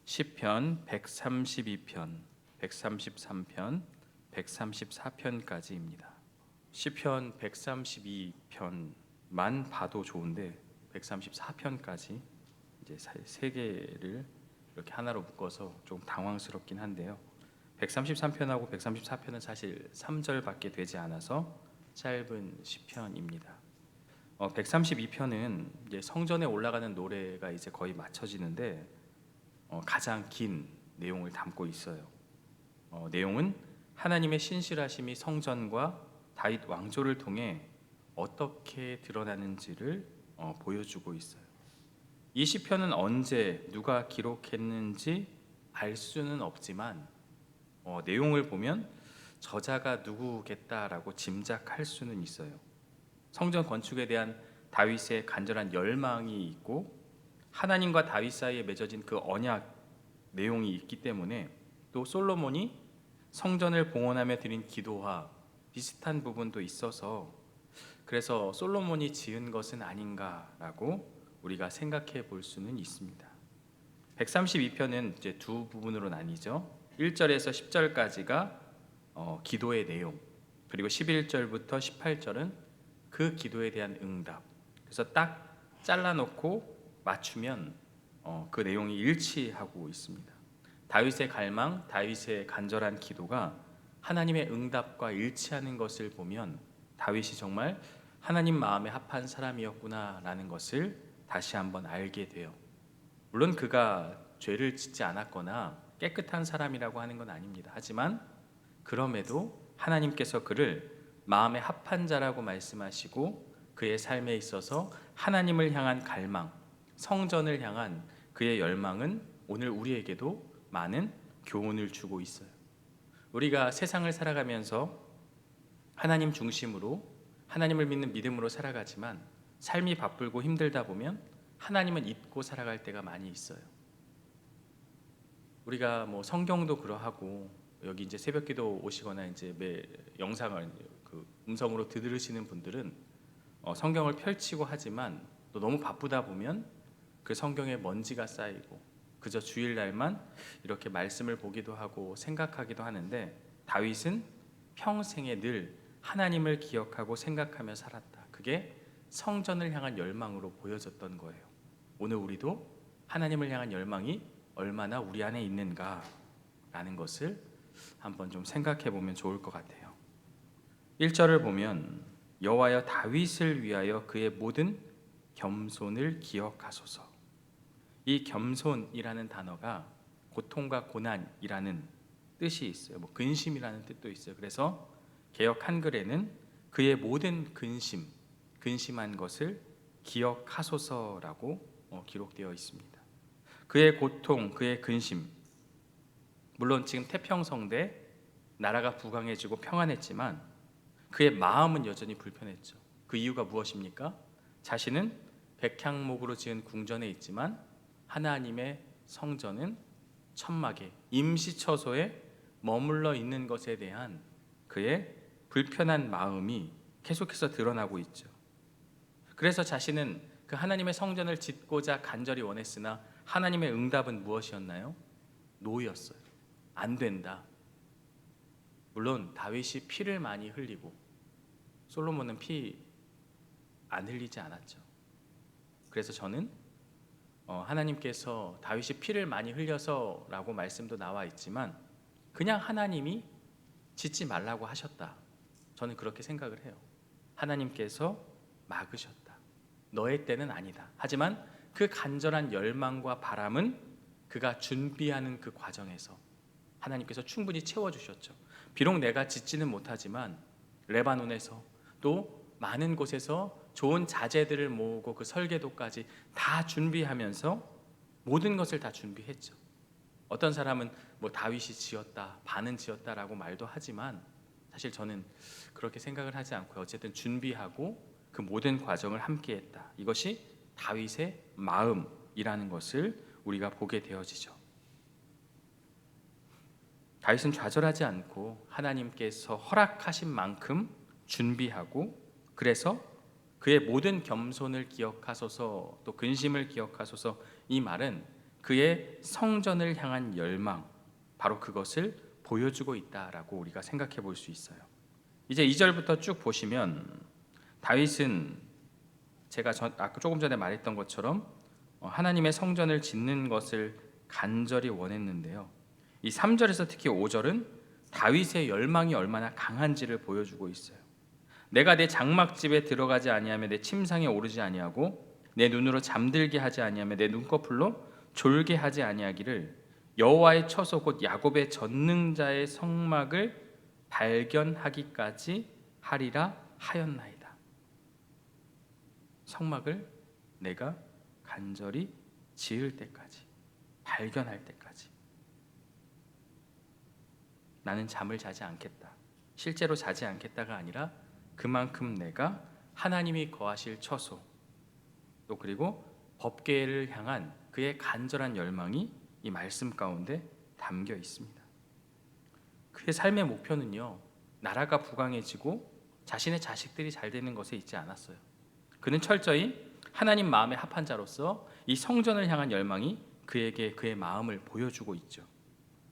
시편 132편, 133편, 134편까지입니다. 시편 132편만 봐도 좋은데 134편까지 이제 세 개를 이렇게 하나로 묶어서 좀 당황스럽긴 한데요. 133편하고 134편은 사실 3절밖에 되지 않아서 짧은 시편입니다. 132편은 이제 성전에 올라가는 노래가 이제 거의 맞춰지는데 가장 긴 내용을 담고 있어요. 내용은 하나님의 신실하심이 성전과 다윗 왕조를 통해 어떻게 드러나는지를 보여주고 있어요. 이 시편은 언제 누가 기록했는지 알 수는 없지만 내용을 보면 저자가 누구겠다라고 짐작할 수는 있어요. 성전 건축에 대한 다윗의 간절한 열망이 있고 하나님과 다윗 사이에 맺어진 그 언약 내용이 있기 때문에 또 솔로몬이 성전을 봉헌하며 드린 기도와 비슷한 부분도 있어서 그래서 솔로몬이 지은 것은 아닌가라고 우리가 생각해 볼 수는 있습니다. 132편은 이제 두 부분으로 나뉘죠. 1절에서 10절까지가 기도의 내용, 그리고 11절부터 18절은 그 기도에 대한 응답. 그래서 딱 잘라놓고 맞추면 그 내용이 일치하고 있습니다. 다윗의 갈망, 다윗의 간절한 기도가 하나님의 응답과 일치하는 것을 보면 다윗이 정말 하나님 마음에 합한 사람이었구나라는 것을 다시 한번 알게 돼요. 물론 그가 죄를 짓지 않았거나 깨끗한 사람이라고 하는 건 아닙니다. 하지만 그럼에도 하나님께서 그를 마음에 합한 자라고 말씀하시고 그의 삶에 있어서 하나님을 향한 갈망, 성전을 향한 그의 열망은 오늘 우리에게도 많은 교훈을 주고 있어요. 우리가 세상을 살아가면서 하나님 중심으로 하나님을 믿는 믿음으로 살아가지만 삶이 바쁘고 힘들다 보면 하나님은 잊고 살아갈 때가 많이 있어요. 우리가 뭐 성경도 그러하고 여기 이제 새벽기도 오시거나 이제 매 영상을 그 음성으로 들으시는 분들은 성경을 펼치고 하지만 또 너무 바쁘다 보면 그 성경에 먼지가 쌓이고 그저 주일날만 이렇게 말씀을 보기도 하고 생각하기도 하는데 다윗은 평생에 늘 하나님을 기억하고 생각하며 살았다. 그게 성전을 향한 열망으로 보여졌던 거예요. 오늘 우리도 하나님을 향한 열망이 얼마나 우리 안에 있는가라는 것을 한번 좀 생각해 보면 좋을 것 같아요. 1절을 보면 여호와여 다윗을 위하여 그의 모든 겸손을 기억하소서. 이 겸손이라는 단어가 고통과 고난이라는 뜻이 있어요. 뭐 근심이라는 뜻도 있어요. 그래서 개역 한글에는 그의 모든 근심한 것을 기억하소서라고 기록되어 있습니다. 그의 고통, 그의 근심. 물론 지금 태평성대 나라가 부강해지고 평안했지만 그의 마음은 여전히 불편했죠. 그 이유가 무엇입니까? 자신은 백향목으로 지은 궁전에 있지만 하나님의 성전은 천막에 임시처소에 머물러 있는 것에 대한 그의 불편한 마음이 계속해서 드러나고 있죠. 그래서 자신은 그 하나님의 성전을 짓고자 간절히 원했으나 하나님의 응답은 무엇이었나요? 노였어요. 안 된다. 물론 다윗이 피를 많이 흘리고 솔로몬은 피 안 흘리지 않았죠. 그래서 저는 하나님께서 다윗이 피를 많이 흘려서라고 말씀도 나와 있지만 그냥 하나님이 짓지 말라고 하셨다. 저는 그렇게 생각을 해요. 하나님께서 막으셨다. 너의 때는 아니다. 하지만 그 간절한 열망과 바람은 그가 준비하는 그 과정에서 하나님께서 충분히 채워주셨죠. 비록 내가 짓지는 못하지만 레바논에서 또 많은 곳에서 좋은 자재들을 모으고 그 설계도까지 다 준비하면서 모든 것을 다 준비했죠. 어떤 사람은 뭐 다윗이 지었다, 반은 지었다라고 말도 하지만 사실 저는 그렇게 생각을 하지 않고요. 어쨌든 준비하고 그 모든 과정을 함께했다. 이것이 다윗의 마음이라는 것을 우리가 보게 되어지죠. 다윗은 좌절하지 않고 하나님께서 허락하신 만큼 준비하고 그래서 그의 모든 겸손을 기억하소서 또 근심을 기억하소서 이 말은 그의 성전을 향한 열망, 바로 그것을 보여주고 있다라고 우리가 생각해 볼 수 있어요. 이제 2절부터 쭉 보시면 다윗은 제가 아까 조금 전에 말했던 것처럼 하나님의 성전을 짓는 것을 간절히 원했는데요. 이 3절에서 특히 5절은 다윗의 열망이 얼마나 강한지를 보여주고 있어요. 내가 내 장막집에 들어가지 아니하며 내 침상에 오르지 아니하고 내 눈으로 잠들게 하지 아니하며 내 눈꺼풀로 졸게 하지 아니하기를 여호와의 처소 곧 야곱의 전능자의 성막을 발견하기까지 하리라 하였나이다. 성막을 내가 간절히 지을 때까지, 발견할 때까지 나는 잠을 자지 않겠다. 실제로 자지 않겠다가 아니라 그만큼 내가 하나님이 거하실 처소, 또 그리고 법궤를 향한 그의 간절한 열망이 이 말씀 가운데 담겨 있습니다. 그의 삶의 목표는요, 나라가 부강해지고 자신의 자식들이 잘 되는 것에 있지 않았어요. 그는 철저히 하나님 마음에 합한 자로서 이 성전을 향한 열망이 그에게 그의 마음을 보여주고 있죠.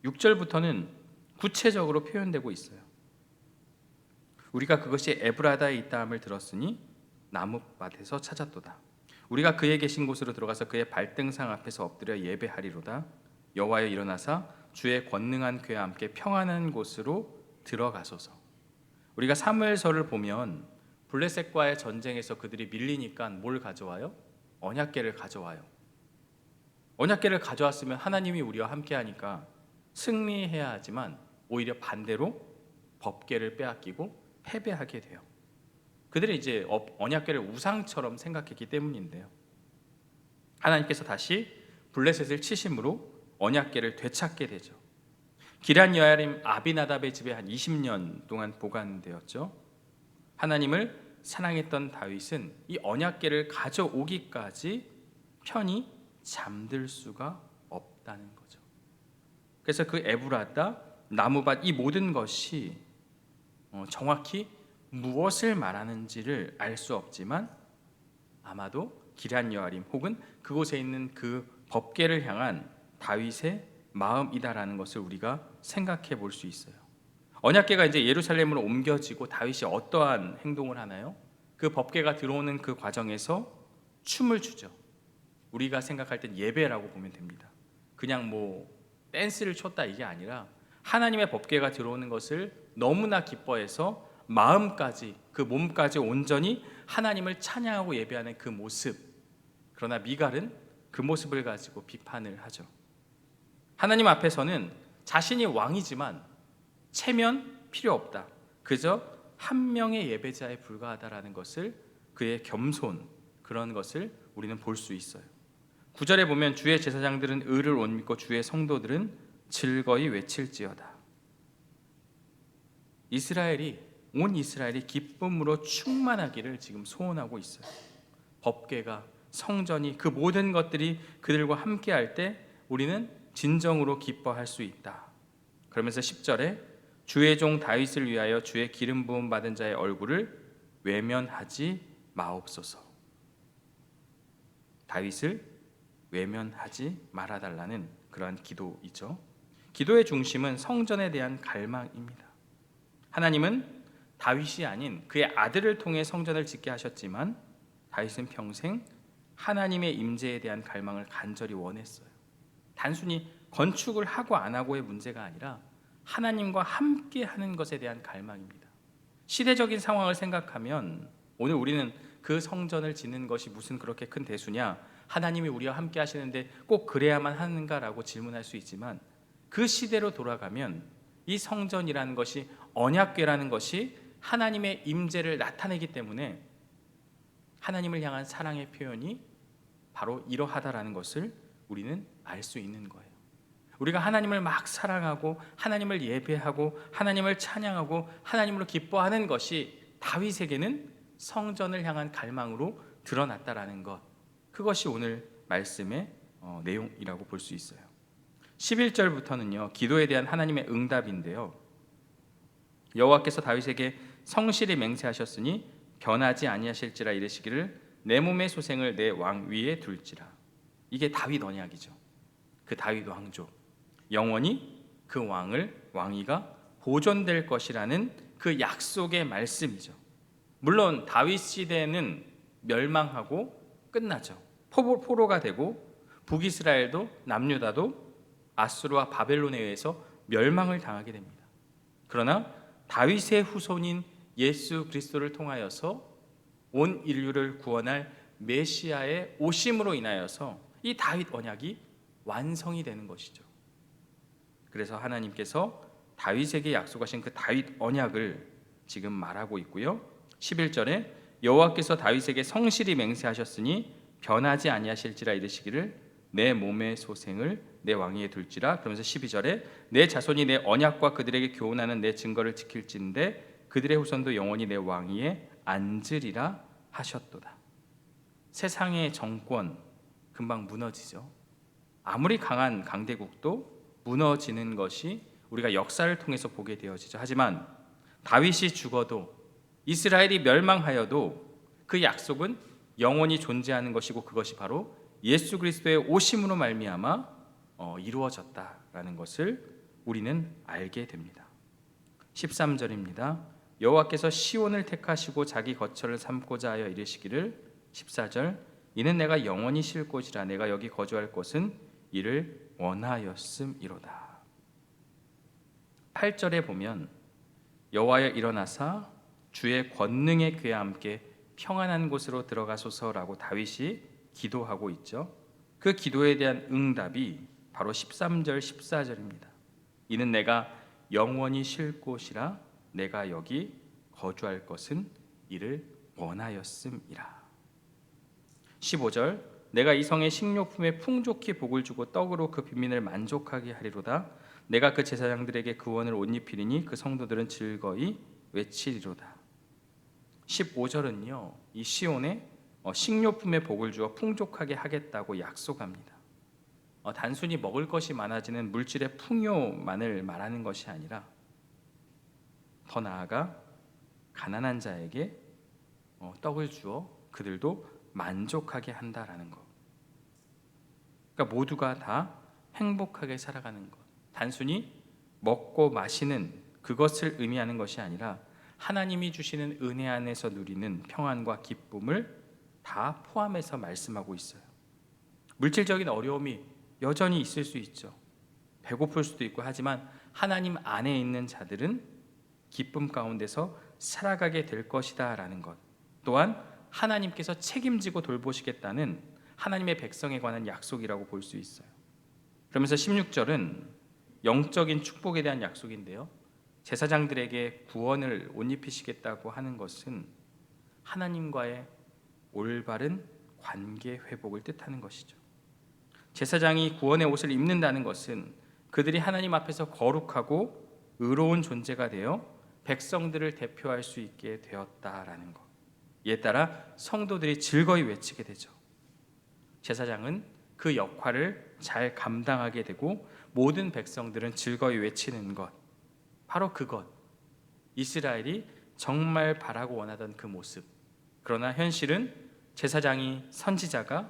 6절부터는 구체적으로 표현되고 있어요. 우리가 그것이 에브라다에 있다함을 들었으니 나뭇밭에서 찾았도다. 우리가 그의 계신 곳으로 들어가서 그의 발등상 앞에서 엎드려 예배하리로다. 여호와여 일어나사 주의 권능한 궤와 함께 평안한 곳으로 들어가소서. 우리가 사무엘서를 보면 블레셋과의 전쟁에서 그들이 밀리니까 뭘 가져와요? 언약궤를 가져와요. 언약궤를 가져왔으면 하나님이 우리와 함께 하니까 승리해야 하지만 오히려 반대로 법궤를 빼앗기고 패배하게 돼요. 그들이 이제 언약궤를 우상처럼 생각했기 때문인데요. 하나님께서 다시 블레셋을 치심으로 언약궤를 되찾게 되죠. 기럇 여아림 아비나답의 집에 한 20년 동안 보관되었죠. 하나님을 사랑했던 다윗은 이 언약궤를 가져오기까지 편히 잠들 수가 없다는 거죠. 그래서 그 에브라다, 나무밭 이 모든 것이 정확히 무엇을 말하는지를 알 수 없지만 아마도 기럇 여아림 혹은 그곳에 있는 그 법궤를 향한 다윗의 마음이다라는 것을 우리가 생각해 볼 수 있어요. 언약궤가 이제 예루살렘으로 옮겨지고 다윗이 어떠한 행동을 하나요? 그 법궤가 들어오는 그 과정에서 춤을 추죠. 우리가 생각할 땐 예배라고 보면 됩니다. 그냥 뭐 댄스를 췄다 이게 아니라 하나님의 법궤가 들어오는 것을 너무나 기뻐해서 마음까지 그 몸까지 온전히 하나님을 찬양하고 예배하는 그 모습. 그러나 미갈은 그 모습을 가지고 비판을 하죠. 하나님 앞에서는 자신이 왕이지만 체면 필요 없다. 그저 한 명의 예배자에 불과하다라는 것을 그의 겸손 그런 것을 우리는 볼 수 있어요. 9절에 보면 주의 제사장들은 의를 못 믿고 주의 성도들은 즐거이 외칠지어다. 온 이스라엘이 기쁨으로 충만하기를 지금 소원하고 있어요. 법궤가 성전이 그 모든 것들이 그들과 함께할 때 우리는 진정으로 기뻐할 수 있다. 그러면서 10절에 주의 종 다윗을 위하여 주의 기름 부음 받은 자의 얼굴을 외면하지 마옵소서. 다윗을 외면하지 말아달라는 그러한 기도이죠. 기도의 중심은 성전에 대한 갈망입니다. 하나님은 다윗이 아닌 그의 아들을 통해 성전을 짓게 하셨지만 다윗은 평생 하나님의 임재에 대한 갈망을 간절히 원했어요. 단순히 건축을 하고 안 하고의 문제가 아니라 하나님과 함께 하는 것에 대한 갈망입니다. 시대적인 상황을 생각하면 오늘 우리는 그 성전을 짓는 것이 무슨 그렇게 큰 대수냐, 하나님이 우리와 함께 하시는데 꼭 그래야만 하는가라고 질문할 수 있지만 그 시대로 돌아가면 이 성전이라는 것이 언약궤라는 것이 하나님의 임재를 나타내기 때문에 하나님을 향한 사랑의 표현이 바로 이러하다라는 것을 우리는 알 수 있는 거예요. 우리가 하나님을 막 사랑하고 하나님을 예배하고 하나님을 찬양하고 하나님으로 기뻐하는 것이 다윗에게는 성전을 향한 갈망으로 드러났다라는 것, 그것이 오늘 말씀의 내용이라고 볼 수 있어요. 11절부터는요 기도에 대한 하나님의 응답인데요, 여호와께서 다윗에게 성실히 맹세하셨으니 변하지 아니하실지라 이르시기를 내 몸의 소생을 내 왕 위에 둘지라. 이게 다윗 언약이죠. 그 다윗 왕조, 영원히 그 왕위가 보존될 것이라는 그 약속의 말씀이죠. 물론 다윗 시대는 멸망하고 끝나죠. 포로가 되고 북이스라엘도 남유다도 아수르와 바벨론에 의해서 멸망을 당하게 됩니다. 그러나 다윗의 후손인 예수 그리스도를 통하여서 온 인류를 구원할 메시아의 오심으로 인하여서 이 다윗 언약이 완성이 되는 것이죠. 그래서 하나님께서 다윗에게 약속하신 그 다윗 언약을 지금 말하고 있고요. 11절에 여호와께서 다윗에게 성실히 맹세하셨으니 변하지 아니하실지라 이르시기를 내 몸의 소생을 내 왕위에 둘지라. 그러면서 12절에 내 자손이 내 언약과 그들에게 교훈하는 내 증거를 지킬진대 그들의 후손도 영원히 내 왕위에 앉으리라 하셨도다. 세상의 정권 금방 무너지죠. 아무리 강한 강대국도 무너지는 것이 우리가 역사를 통해서 보게 되어지죠. 하지만 다윗이 죽어도 이스라엘이 멸망하여도 그 약속은 영원히 존재하는 것이고 그것이 바로 예수 그리스도의 오심으로 말미암아 이루어졌다라는 것을 우리는 알게 됩니다. 13절입니다. 여호와께서 시온을 택하시고 자기 거처를 삼고자 하여 이르시기를 14절 이는 내가 영원히 쉴 곳이라 내가 여기 거주할 곳은 이를 원하였음이로다. 8절에 보면 여호와여 일어나사 주의 권능의 그와 함께 평안한 곳으로 들어가소서라고 다윗이 기도하고 있죠. 그 기도에 대한 응답이 바로 13절 14절입니다. 이는 내가 영원히 쉴 곳이라 내가 여기 거주할 것은 이를 원하였음이라. 15절 내가 이 성의 식료품에 풍족히 복을 주고 떡으로 그 빈민을 만족하게 하리로다. 내가 그 제사장들에게 구원을 옷 입히리니 그 성도들은 즐거이 외치리로다. 15절은요 이 시온에 식료품에 복을 주어 풍족하게 하겠다고 약속합니다. 단순히 먹을 것이 많아지는 물질의 풍요만을 말하는 것이 아니라 더 나아가 가난한 자에게 떡을 주어 그들도 만족하게 한다라는 것. 그러니까 모두가 다 행복하게 살아가는 것. 단순히 먹고 마시는 그것을 의미하는 것이 아니라 하나님이 주시는 은혜 안에서 누리는 평안과 기쁨을 다 포함해서 말씀하고 있어요. 물질적인 어려움이 여전히 있을 수 있죠. 배고플 수도 있고 하지만 하나님 안에 있는 자들은 기쁨 가운데서 살아가게 될 것이다 라는 것. 또한 하나님께서 책임지고 돌보시겠다는 하나님의 백성에 관한 약속이라고 볼 수 있어요. 그러면서 16절은 영적인 축복에 대한 약속인데요. 제사장들에게 구원을 옷 입히시겠다고 하는 것은 하나님과의 올바른 관계 회복을 뜻하는 것이죠. 제사장이 구원의 옷을 입는다는 것은 그들이 하나님 앞에서 거룩하고 의로운 존재가 되어 백성들을 대표할 수 있게 되었다라는 것. 이에 따라 성도들이 즐거이 외치게 되죠. 제사장은 그 역할을 잘 감당하게 되고 모든 백성들은 즐거이 외치는 것. 바로 그것. 이스라엘이 정말 바라고 원하던 그 모습. 그러나 현실은 제사장이 선지자가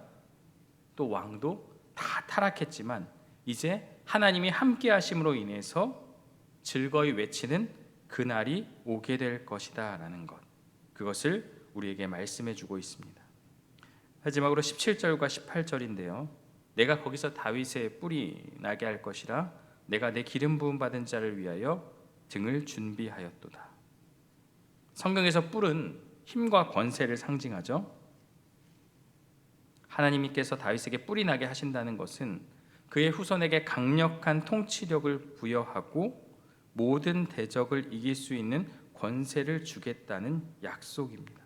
또 왕도 다 타락했지만 이제 하나님이 함께 하심으로 인해서 즐거이 외치는 그날이 오게 될 것이다 라는 것. 그것을 우리에게 말씀해 주고 있습니다. 마지막으로 17절과 18절인데요. 내가 거기서 다윗의 뿔이 나게 할 것이라 내가 내 기름 부음 받은 자를 위하여 등을 준비하였도다. 성경에서 뿔은 힘과 권세를 상징하죠. 하나님께서 다윗에게 뿔이 나게 하신다는 것은 그의 후손에게 강력한 통치력을 부여하고 모든 대적을 이길 수 있는 권세를 주겠다는 약속입니다.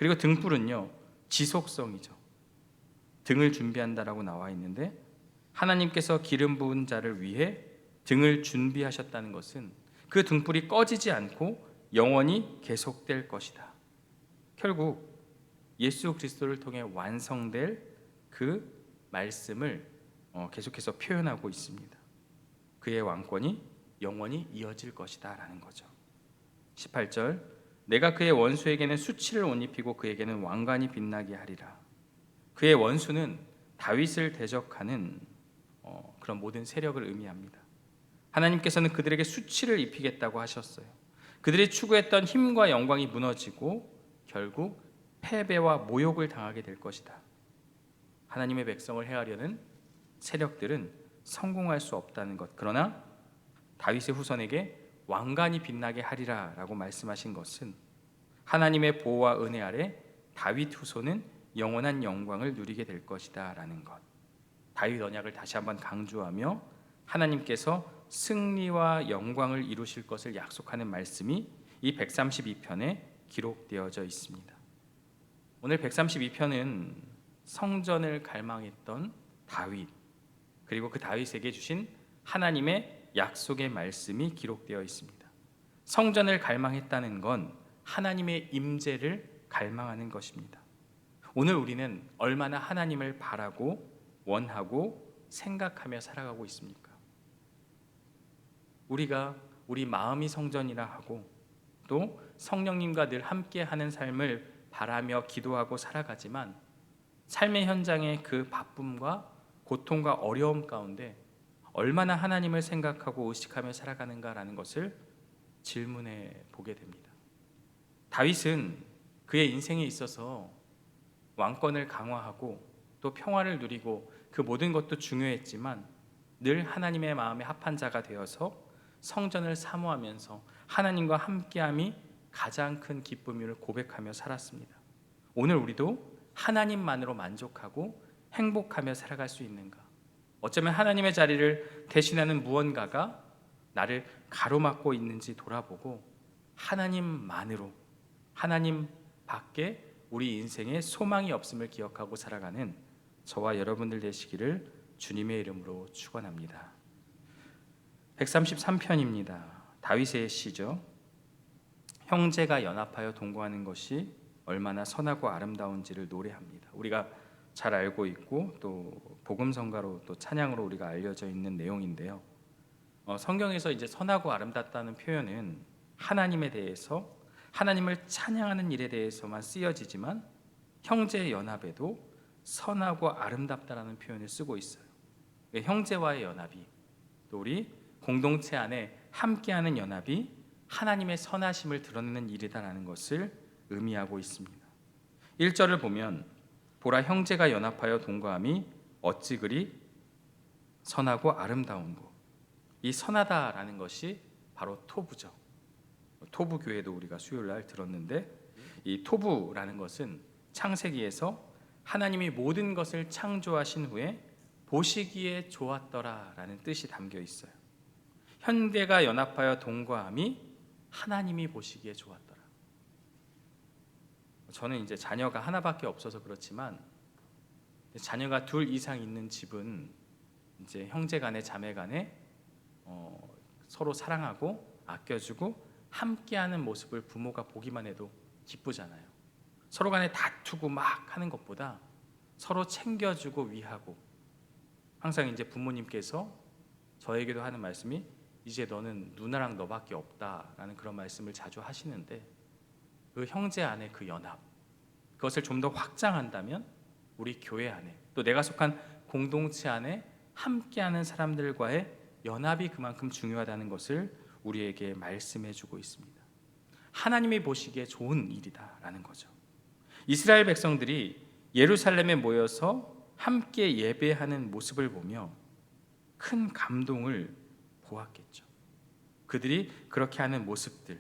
그리고 등불은요 지속성이죠. 등을 준비한다라고 나와 있는데 하나님께서 기름 부은 자를 위해 등을 준비하셨다는 것은 그 등불이 꺼지지 않고 영원히 계속될 것이다. 결국 예수 그리스도를 통해 완성될 그 말씀을 계속해서 표현하고 있습니다. 그의 왕권이 영원히 이어질 것이다 라는 거죠. 18절 내가 그의 원수에게는 수치를 옷 입히고 그에게는 왕관이 빛나게 하리라. 그의 원수는 다윗을 대적하는 그런 모든 세력을 의미합니다. 하나님께서는 그들에게 수치를 입히겠다고 하셨어요. 그들이 추구했던 힘과 영광이 무너지고 결국 패배와 모욕을 당하게 될 것이다. 하나님의 백성을 해하려는 세력들은 성공할 수 없다는 것. 그러나 다윗의 후손에게 왕관이 빛나게 하리라 라고 말씀하신 것은 하나님의 보호와 은혜 아래 다윗 후손은 영원한 영광을 누리게 될 것이다 라는 것. 다윗 언약을 다시 한번 강조하며 하나님께서 승리와 영광을 이루실 것을 약속하는 말씀이 이 132편에 기록되어져 있습니다. 오늘 132편은 성전을 갈망했던 다윗, 그리고 그 다윗에게 주신 하나님의 약속의 말씀이 기록되어 있습니다. 성전을 갈망했다는 건 하나님의 임재를 갈망하는 것입니다. 오늘 우리는 얼마나 하나님을 바라고 원하고 생각하며 살아가고 있습니까? 우리가 우리 마음이 성전이라 하고 또 성령님과 늘 함께하는 삶을 바라며 기도하고 살아가지만 삶의 현장의 그 바쁨과 고통과 어려움 가운데 얼마나 하나님을 생각하고 의식하며 살아가는가라는 것을 질문해 보게 됩니다. 다윗은 그의 인생에 있어서 왕권을 강화하고 또 평화를 누리고 그 모든 것도 중요했지만 늘 하나님의 마음에 합한 자가 되어서 성전을 사모하면서 하나님과 함께함이 가장 큰 기쁨임을 고백하며 살았습니다. 오늘 우리도 하나님만으로 만족하고 행복하며 살아갈 수 있는가? 어쩌면 하나님의 자리를 대신하는 무언가가 나를 가로막고 있는지 돌아보고 하나님만으로, 하나님 밖에 우리 인생에 소망이 없음을 기억하고 살아가는 저와 여러분들 되시기를 주님의 이름으로 축원합니다. 133편입니다. 다윗의 시죠. 형제가 연합하여 동거하는 것이 얼마나 선하고 아름다운지를 노래합니다. 우리가 잘 알고 있고 또 복음성가로 또 찬양으로 우리가 알려져 있는 내용인데요. 성경에서 이제 선하고 아름답다는 표현은 하나님에 대해서 하나님을 찬양하는 일에 대해서만 쓰여지지만 형제의 연합에도 선하고 아름답다라는 표현을 쓰고 있어요. 형제와의 연합이 또 우리 공동체 안에 함께하는 연합이 하나님의 선하심을 드러내는 일이다라는 것을 의미하고 있습니다. 1절을 보면 보라 형제가 연합하여 동거함이 어찌 그리 선하고 아름다운고. 이 선하다라는 것이 바로 토부죠. 토부 교회도 우리가 수요일 날 들었는데 이 토부라는 것은 창세기에서 하나님이 모든 것을 창조하신 후에 보시기에 좋았더라라는 뜻이 담겨 있어요. 형제가 연합하여 동거함이 하나님이 보시기에 좋았더라. 저는 이제 자녀가 하나밖에 없어서 그렇지만 자녀가 둘 이상 있는 집은 이제 형제간에 자매간에 서로 사랑하고 아껴주고 함께하는 모습을 부모가 보기만 해도 기쁘잖아요. 서로 간에 다투고 막 하는 것보다 서로 챙겨주고 위하고, 항상 이제 부모님께서 저에게도 하는 말씀이 이제 너는 누나랑 너밖에 없다라는 그런 말씀을 자주 하시는데, 그 형제 안의 그 연합, 그것을 좀 더 확장한다면 우리 교회 안에 또 내가 속한 공동체 안에 함께하는 사람들과의 연합이 그만큼 중요하다는 것을 우리에게 말씀해 주고 있습니다. 하나님이 보시기에 좋은 일이다라는 거죠. 이스라엘 백성들이 예루살렘에 모여서 함께 예배하는 모습을 보며 큰 감동을 보았겠죠. 그들이 그렇게 하는 모습들,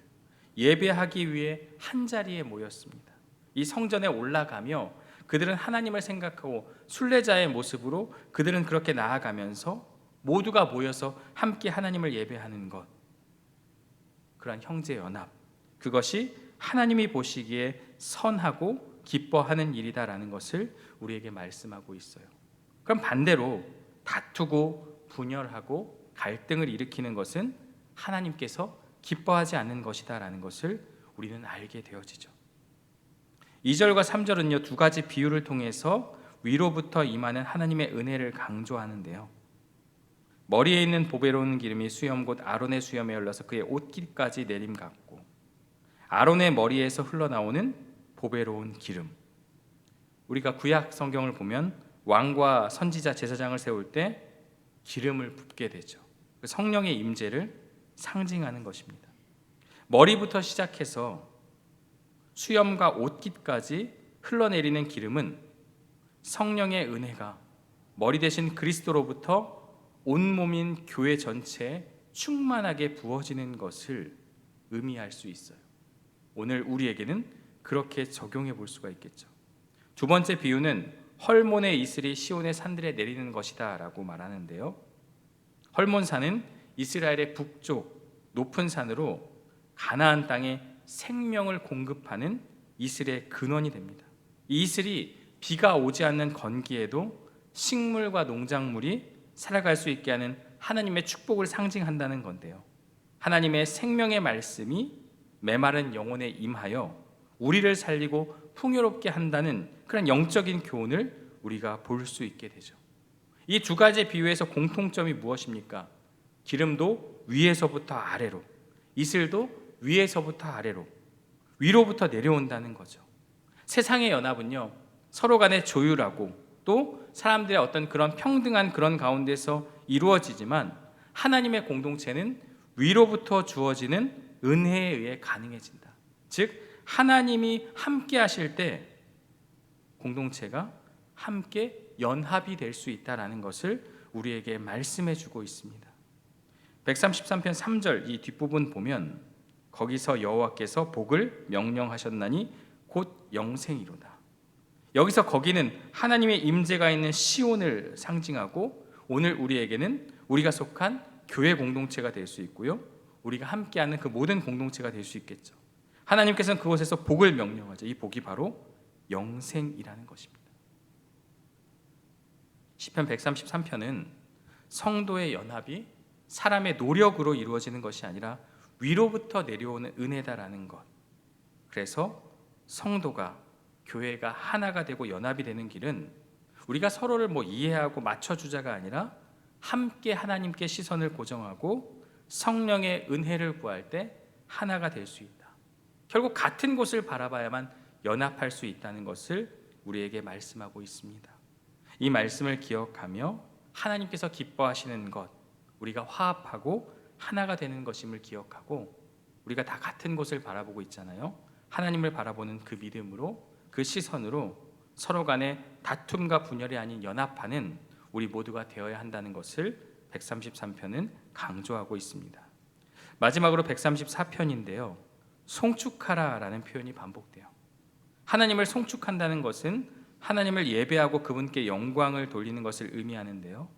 예배하기 위해 한자리에 모였습니다. 이 성전에 올라가며 그들은 하나님을 생각하고 순례자의 모습으로 그들은 그렇게 나아가면서 모두가 모여서 함께 하나님을 예배하는 것, 그러한 형제 연합, 그것이 하나님이 보시기에 선하고 기뻐하는 일이다라는 것을 우리에게 말씀하고 있어요. 그럼 반대로 다투고 분열하고 갈등을 일으키는 것은 하나님께서 기뻐하지 않는 것이다라는 것을 우리는 알게 되어지죠. 2절과 3절은요, 두 가지 비유를 통해서 위로부터 임하는 하나님의 은혜를 강조하는데요. 머리에 있는 보배로운 기름이 수염 곧 아론의 수염에 흘러서 그의 옷깃까지 내림 같고, 아론의 머리에서 흘러나오는 보배로운 기름. 우리가 구약 성경을 보면 왕과 선지자 제사장을 세울 때 기름을 붓게 되죠. 그 성령의 임재를 상징하는 것입니다. 머리부터 시작해서 수염과 옷깃까지 흘러내리는 기름은 성령의 은혜가 머리 대신 그리스도로부터 온몸인 교회 전체에 충만하게 부어지는 것을 의미할 수 있어요. 오늘 우리에게는 그렇게 적용해 볼 수가 있겠죠. 두 번째 비유는 헐몬의 이슬이 시온의 산들에 내리는 것이다 라고 말하는데요, 헐몬산은 이스라엘의 북쪽 높은 산으로 가나안 땅에 생명을 공급하는 이슬의 근원이 됩니다. 이 이슬이 비가 오지 않는 건기에도 식물과 농작물이 살아갈 수 있게 하는 하나님의 축복을 상징한다는 건데요, 하나님의 생명의 말씀이 메마른 영혼에 임하여 우리를 살리고 풍요롭게 한다는 그런 영적인 교훈을 우리가 볼 수 있게 되죠. 이 두 가지 비유에서 공통점이 무엇입니까? 기름도 위에서부터 아래로, 이슬도 위에서부터 아래로, 위로부터 내려온다는 거죠. 세상의 연합은요, 서로 간에 조율하고 또 사람들의 어떤 그런 평등한 그런 가운데서 이루어지지만, 하나님의 공동체는 위로부터 주어지는 은혜에 의해 가능해진다. 즉 하나님이 함께 하실 때 공동체가 함께 연합이 될 수 있다는 것을 우리에게 말씀해 주고 있습니다. 133편 3절 이 뒷부분 보면 거기서 여호와께서 복을 명령하셨나니 곧 영생이로다. 여기서 거기는 하나님의 임재가 있는 시온을 상징하고, 오늘 우리에게는 우리가 속한 교회 공동체가 될 수 있고요, 우리가 함께하는 그 모든 공동체가 될 수 있겠죠. 하나님께서는 그곳에서 복을 명령하죠. 이 복이 바로 영생이라는 것입니다. 시편 133편은 성도의 연합이 사람의 노력으로 이루어지는 것이 아니라 위로부터 내려오는 은혜다라는 것. 그래서 성도가, 교회가 하나가 되고 연합이 되는 길은 우리가 서로를 이해하고 맞춰주자가 아니라 함께 하나님께 시선을 고정하고 성령의 은혜를 구할 때 하나가 될 수 있다. 결국 같은 곳을 바라봐야만 연합할 수 있다는 것을 우리에게 말씀하고 있습니다. 이 말씀을 기억하며 하나님께서 기뻐하시는 것, 우리가 화합하고 하나가 되는 것임을 기억하고, 우리가 다 같은 곳을 바라보고 있잖아요. 하나님을 바라보는 그 믿음으로, 그 시선으로 서로 간에 다툼과 분열이 아닌 연합하는 우리 모두가 되어야 한다는 것을 133편은 강조하고 있습니다. 마지막으로 134편인데요, 송축하라라는 표현이 반복돼요. 하나님을 송축한다는 것은 하나님을 예배하고 그분께 영광을 돌리는 것을 의미하는데요,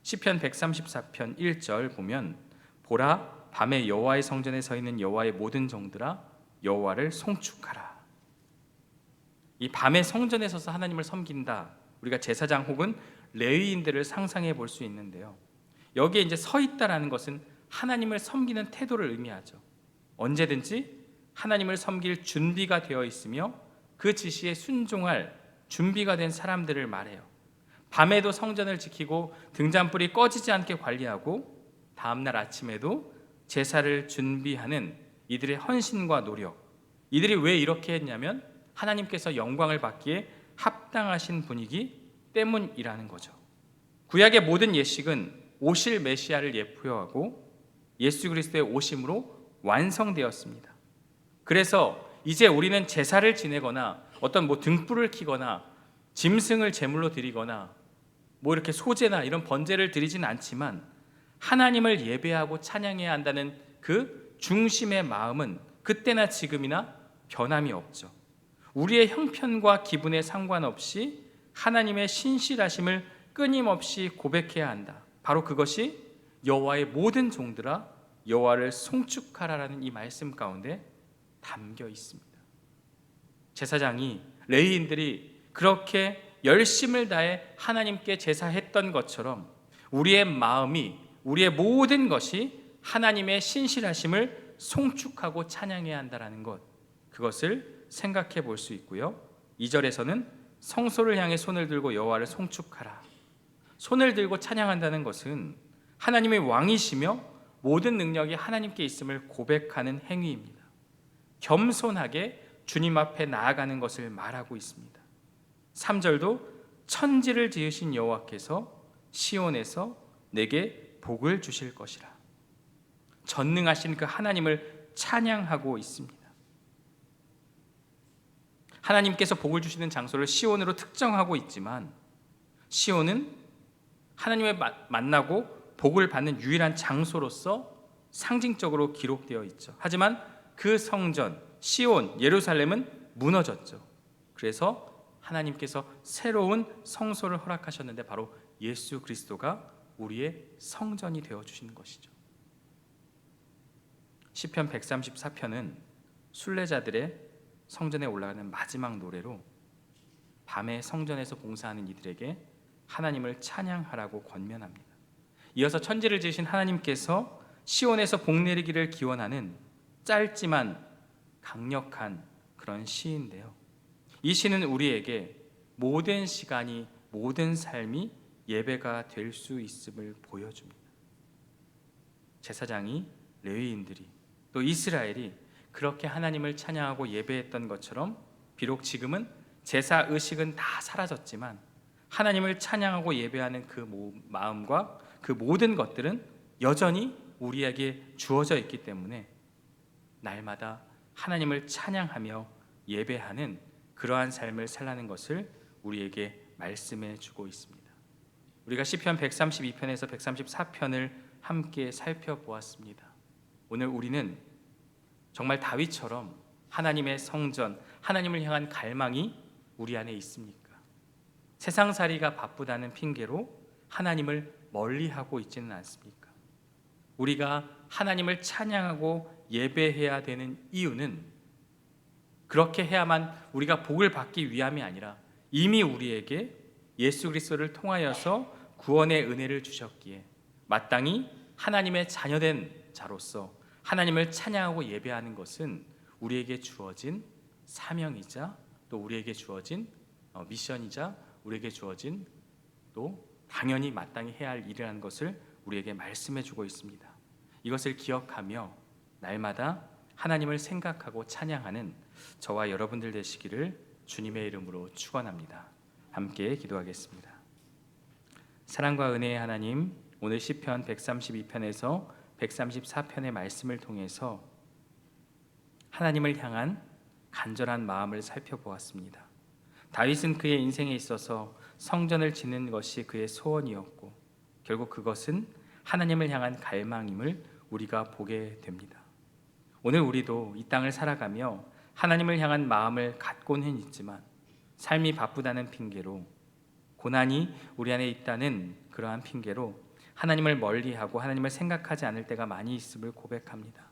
시편 134편 1절 보면 보라, 밤에 여호와의 성전에 서 있는 여호와의 모든 종들아 여호와를 송축하라. 이 밤에 성전에 서서 하나님을 섬긴다, 우리가 제사장 혹은 레위인들을 상상해 볼 수 있는데요, 여기에 이제 서 있다라는 것은 하나님을 섬기는 태도를 의미하죠. 언제든지 하나님을 섬길 준비가 되어 있으며 그 지시에 순종할 준비가 된 사람들을 말해요. 밤에도 성전을 지키고 등잔불이 꺼지지 않게 관리하고 다음날 아침에도 제사를 준비하는 이들의 헌신과 노력, 이들이 왜 이렇게 했냐면 하나님께서 영광을 받기에 합당하신 분이기 때문이라는 거죠. 구약의 모든 예식은 오실 메시아를 예표하고 예수 그리스도의 오심으로 완성되었습니다. 그래서 이제 우리는 제사를 지내거나 어떤 등불을 켜거나 짐승을 제물로 드리거나 이렇게 소제나 이런 번제를 드리진 않지만, 하나님을 예배하고 찬양해야 한다는 그 중심의 마음은 그때나 지금이나 변함이 없죠. 우리의 형편과 기분에 상관없이 하나님의 신실하심을 끊임없이 고백해야 한다. 바로 그것이 여호와의 모든 종들아 여호와를 송축하라라는 이 말씀 가운데 담겨 있습니다. 제사장이, 레위인들이 그렇게 열심을 다해 하나님께 제사했던 것처럼 우리의 마음이, 우리의 모든 것이 하나님의 신실하심을 송축하고 찬양해야 한다는 것, 그것을 생각해 볼 수 있고요. 2절에서는 성소를 향해 손을 들고 여호와를 송축하라. 손을 들고 찬양한다는 것은 하나님의 왕이시며 모든 능력이 하나님께 있음을 고백하는 행위입니다. 겸손하게 주님 앞에 나아가는 것을 말하고 있습니다. 3절도 천지를 지으신 여호와께서 시온에서 내게 복을 주실 것이라. 전능하신 그 하나님을 찬양하고 있습니다. 하나님께서 복을 주시는 장소를 시온으로 특정하고 있지만 시온은 하나님을 만나고 복을 받는 유일한 장소로서 상징적으로 기록되어 있죠. 하지만 그 성전 시온 예루살렘은 무너졌죠. 그래서 하나님께서 새로운 성소를 허락하셨는데 바로 예수 그리스도가 우리의 성전이 되어 주시는 것이죠. 시편 134편은 순례자들의 성전에 올라가는 마지막 노래로 밤에 성전에서 봉사하는 이들에게 하나님을 찬양하라고 권면합니다. 이어서 천지를 지으신 하나님께서 시온에서 복 내리기를 기원하는 짧지만 강력한 그런 시인데요. 이 시는 우리에게 모든 시간이 모든 삶이 예배가 될 수 있음을 보여줍니다. 제사장이 레위인들이 또 이스라엘이 그렇게 하나님을 찬양하고 예배했던 것처럼 비록 지금은 제사 의식은 다 사라졌지만 하나님을 찬양하고 예배하는 그 마음과 그 모든 것들은 여전히 우리에게 주어져 있기 때문에 날마다 하나님을 찬양하며 예배하는 그러한 삶을 살라는 것을 우리에게 말씀해 주고 있습니다. 우리가 시편 132편에서 134편을 함께 살펴보았습니다. 오늘 우리는 정말 다윗처럼 하나님의 성전, 하나님을 향한 갈망이 우리 안에 있습니까? 세상살이가 바쁘다는 핑계로 하나님을 멀리하고 있지는 않습니까? 우리가 하나님을 찬양하고 예배해야 되는 이유는 그렇게 해야만 우리가 복을 받기 위함이 아니라 이미 우리에게 예수 그리스도를 통하여서 구원의 은혜를 주셨기에 마땅히 하나님의 자녀된 자로서 하나님을 찬양하고 예배하는 것은 우리에게 주어진 사명이자 또 우리에게 주어진 미션이자 우리에게 주어진 또 당연히 마땅히 해야 할 일이라는 것을 우리에게 말씀해 주고 있습니다. 이것을 기억하며 날마다 하나님을 생각하고 찬양하는 저와 여러분들 되시기를 주님의 이름으로 축원합니다. 함께 기도하겠습니다. 사랑과 은혜의 하나님, 오늘 시편 132편에서 134편의 말씀을 통해서 하나님을 향한 간절한 마음을 살펴보았습니다. 다윗은 그의 인생에 있어서 성전을 짓는 것이 그의 소원이었고 결국 그것은 하나님을 향한 갈망임을 우리가 보게 됩니다. 오늘 우리도 이 땅을 살아가며 하나님을 향한 마음을 갖고는 있지만 삶이 바쁘다는 핑계로 고난이 우리 안에 있다는 그러한 핑계로 하나님을 멀리하고 하나님을 생각하지 않을 때가 많이 있음을 고백합니다.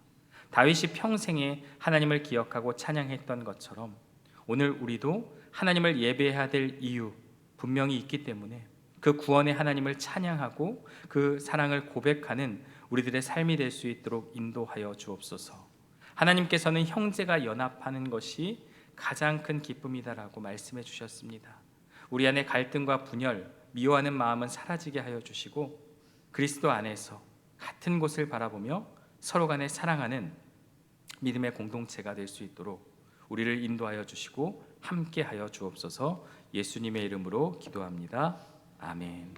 다윗이 평생에 하나님을 기억하고 찬양했던 것처럼 오늘 우리도 하나님을 예배해야 될 이유 분명히 있기 때문에 그 구원의 하나님을 찬양하고 그 사랑을 고백하는 우리들의 삶이 될 수 있도록 인도하여 주옵소서. 하나님께서는 형제가 연합하는 것이 가장 큰 기쁨이다라고 말씀해 주셨습니다. 우리 안에 갈등과 분열, 미워하는 마음은 사라지게 하여 주시고 그리스도 안에서 같은 곳을 바라보며 서로 간에 사랑하는 믿음의 공동체가 될 수 있도록 우리를 인도하여 주시고 함께 하여 주옵소서. 예수님의 이름으로 기도합니다. 아멘.